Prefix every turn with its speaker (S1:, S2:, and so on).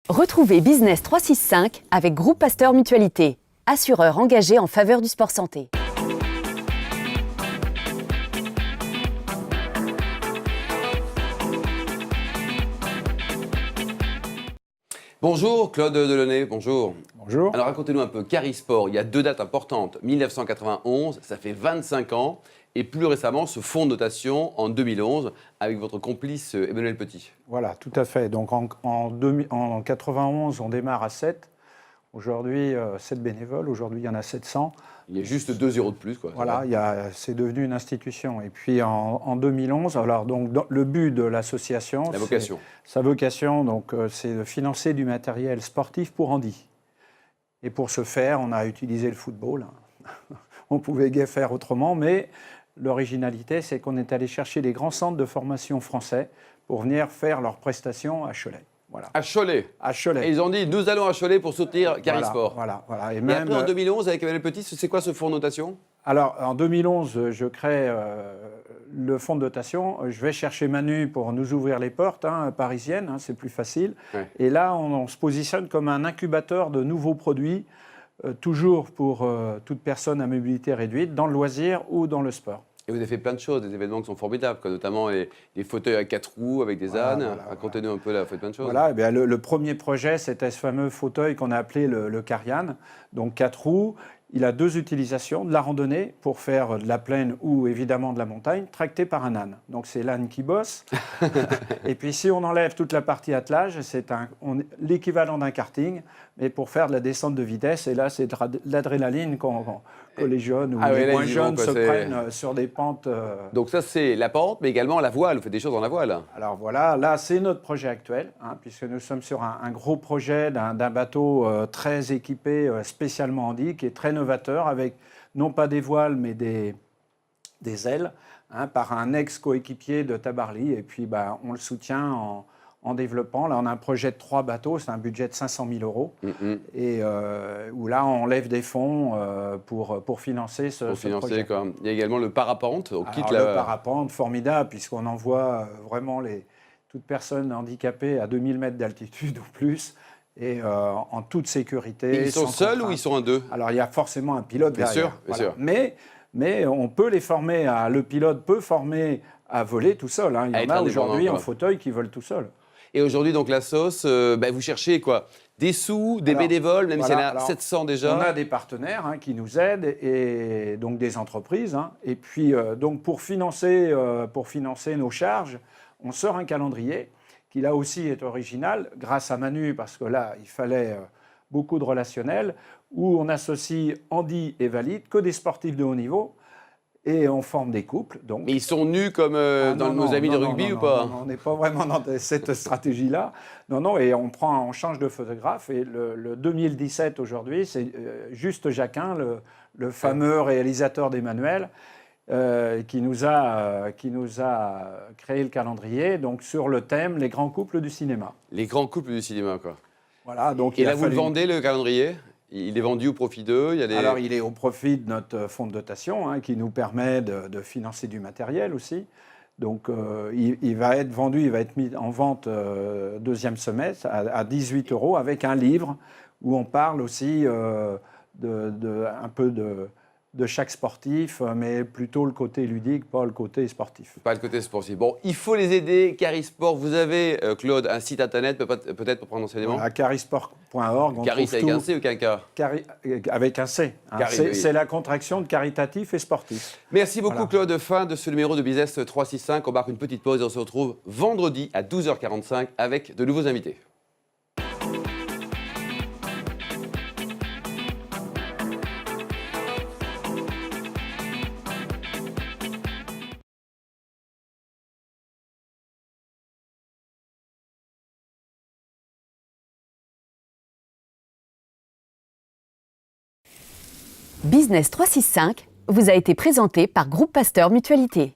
S1: Retrouvez Business 365 avec Groupe Pasteur Mutualité, assureur engagé en faveur du sport santé.
S2: Bonjour Claude Delaunay, bonjour.
S3: Bonjour.
S2: Alors racontez-nous un peu, Carisport, il y a deux dates importantes, 1991, ça fait 25 ans, et plus récemment ce fonds de dotation en 2011 avec votre complice Emmanuel Petit.
S3: Voilà, tout à fait. Donc en 91, on démarre à 7. Aujourd'hui, 7 bénévoles. Aujourd'hui, il y en a 700.
S2: Il y a juste 2 euros de plus, quoi.
S3: Voilà, c'est devenu une institution. Et puis en 2011, alors donc le but de l'association,
S2: La vocation.
S3: Sa vocation, donc c'est de financer du matériel sportif pour handi. Et pour ce faire, on a utilisé le football. On pouvait guère faire autrement, mais l'originalité, c'est qu'on est allé chercher les grands centres de formation français pour venir faire leurs prestations à Cholet. Voilà.
S2: À Cholet.
S3: À Cholet.
S2: Et ils ont dit, nous allons à Cholet pour soutenir Carisport.
S3: Voilà.
S2: Et après, en 2011, avec Emmanuel Petit, c'est quoi ce fonds de dotation?
S3: Alors, en 2011, je crée le fonds de dotation. Je vais chercher Manu pour nous ouvrir les portes parisiennes, c'est plus facile. Ouais. Et là, on se positionne comme un incubateur de nouveaux produits, toujours pour toute personne à mobilité réduite, dans le loisir ou dans le sport.
S2: Et vous avez fait plein de choses, des événements qui sont formidables, quoi, notamment les fauteuils à 4 roues avec des ânes. Racontez-nous un peu là, vous faites plein de choses.
S3: Voilà, bien, le premier projet, c'était ce fameux fauteuil qu'on a appelé le Carian, donc 4 roues. Il a 2 utilisations, de la randonnée pour faire de la plaine ou évidemment de la montagne, tracté par un âne. Donc c'est l'âne qui bosse. Et puis si on enlève toute la partie attelage, c'est l'équivalent d'un karting, mais pour faire de la descente de vitesse. Et là, c'est de l'adrénaline que les jeunes ou les moins jeunes se prennent sur des pentes.
S2: Donc ça, c'est la pente, mais également la voile. Vous faites des choses dans la voile.
S3: Alors voilà, là, c'est notre projet actuel, puisque nous sommes sur un gros projet d'un bateau très équipé, spécialement handi, qui est très novateur, avec non pas des voiles, mais des ailes, par un ex-coéquipier de Tabarly. Et puis, on le soutient en développant. Là, on a un projet de 3 bateaux, c'est un budget de 500 000 euros. Et où là, on lève des fonds pour financer ce projet.
S2: Quoi. Il y a également le parapente.
S3: Le parapente, formidable, puisqu'on envoie vraiment toute personne handicapée à 2000 mètres d'altitude ou plus. Et en toute sécurité.
S2: Et ils sont seuls ou ils sont à 2?
S3: Alors, il y a forcément un pilote derrière.
S2: Bien sûr.
S3: Mais on peut les former le pilote peut former à voler tout seul. Il y en a aujourd'hui en fauteuil qui volent tout seul.
S2: Et aujourd'hui, donc, la sauce, vous cherchez quoi? Des sous, des bénévoles, même s'il y en a 700 déjà?
S3: On a des partenaires qui nous aident, et donc des entreprises. Et puis, donc, pour financer nos charges, on sort un calendrier qui là aussi est original, grâce à Manu, parce que là, il fallait beaucoup de relationnel, où on associe handi et valide, que des sportifs de haut niveau, et on forme des couples. Donc.
S2: Mais ils sont nus comme nos amis de rugby ou pas?
S3: Non, on n'est pas vraiment dans cette stratégie-là. Non, et on change de photographe, et le 2017 aujourd'hui, c'est Juste Jacquin, le fameux réalisateur d'Emmanuel, qui nous a créé le calendrier, donc sur le thème les grands couples du cinéma.
S2: Les grands couples du cinéma, quoi.
S3: Voilà, donc
S2: et là, vous le vendez, le calendrier? Il est vendu au profit d'eux?
S3: Alors, il est au profit de notre fonds de dotation, qui nous permet de financer du matériel aussi. Donc, il va être vendu, il va être mis en vente deuxième semestre à 18 euros, avec un livre où on parle aussi un peu de chaque sportif, mais plutôt le côté ludique, pas le côté sportif.
S2: Pas le côté sportif. Bon, il faut les aider, Carisport. Vous avez, Claude, un site internet, peut-être pour prendre enseignement?
S3: Voilà, carisport.org.
S2: Caris avec un C ou qu'un K?
S3: Avec un C. C'est la contraction de caritatif et sportif.
S2: Merci beaucoup, Claude. Fin de ce numéro de Business 365. On marque une petite pause et on se retrouve vendredi à 12h45 avec de nouveaux invités.
S1: Business 365 vous a été présenté par Groupe Pasteur Mutualité.